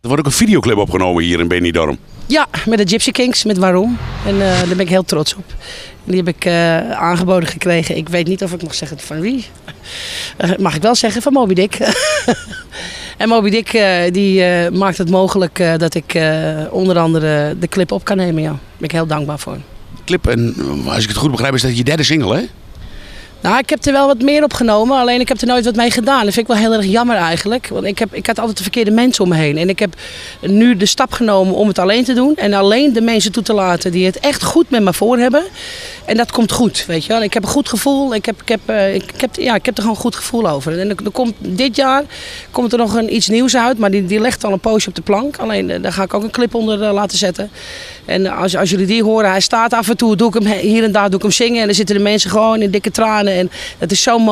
Er wordt ook een videoclip opgenomen hier in Benidorm. Ja, met de Gypsy Kings, met Waarom. En daar ben ik heel trots op. Die heb ik aangeboden gekregen. Ik weet niet of ik mag zeggen van wie. Mag ik wel zeggen, van Moby Dick. En Moby Dick die maakt het mogelijk dat ik onder andere de clip op kan nemen. Ja. Daar ben ik heel dankbaar voor. Clip, en als ik het goed begrijp, is dat je derde single, hè? Nou, ik heb er wel wat meer opgenomen, alleen ik heb er nooit wat mee gedaan. Dat vind ik wel heel erg jammer eigenlijk. Want ik had altijd de verkeerde mensen om me heen. En ik heb nu de stap genomen om het alleen te doen. En alleen de mensen toe te laten die het echt goed met me voor hebben. En dat komt goed, weet je wel. Ik heb een goed gevoel. Ik heb er gewoon een goed gevoel over. En dit jaar komt er nog iets nieuws uit, maar die legt al een poosje op de plank. Alleen daar ga ik ook een clip onder laten zetten. En als jullie die horen, hij staat af en toe, hier en daar doe ik hem zingen. En dan zitten de mensen gewoon in dikke tranen. En dat is zo'n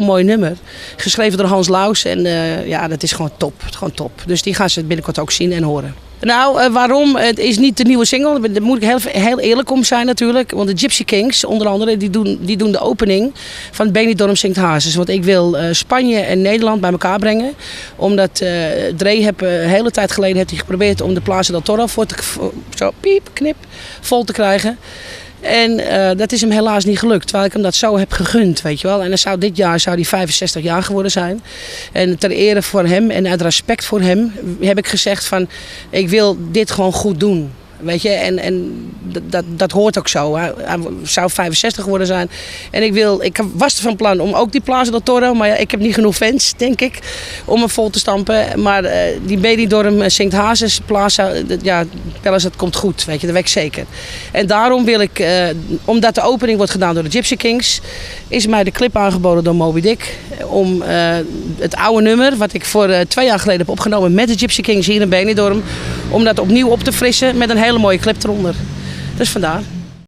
mooi nummer. Geschreven door Hans Laus. En ja, dat is gewoon top. Gewoon top. Dus die gaan ze binnenkort ook zien en horen. Nou, waarom? Het is niet de nieuwe single. Daar moet ik heel eerlijk om zijn natuurlijk. Want de Gypsy Kings, onder andere, die doen de opening van Benidorm Zingt Hazes. Want ik wil Spanje en Nederland bij elkaar brengen. Omdat Dre een hele tijd geleden heeft hij geprobeerd om de Plaza del Toro vol te krijgen. En dat is hem helaas niet gelukt, terwijl ik hem dat zo heb gegund, weet je wel. En dan dit jaar zou hij 65 jaar geworden zijn. En ter ere voor hem en uit respect voor hem heb ik gezegd van, ik wil dit gewoon goed doen. Weet je, en dat hoort ook zo. Hij zou 65 geworden zijn. En ik was van plan om ook die Plaza del Toro, maar ja, ik heb niet genoeg fans, denk ik, om hem vol te stampen. Maar die Benidorm Zingt Hazes Plaza, Palace, dat komt goed, weet je, dat weet ik zeker. En daarom wil ik, omdat de opening wordt gedaan door de Gypsy Kings, is mij de clip aangeboden door Moby Dick. Om het oude nummer, wat ik voor 2 jaar geleden heb opgenomen met de Gypsy Kings hier in Benidorm, om dat opnieuw op te frissen met een hele mooie clip eronder. Dus vandaar.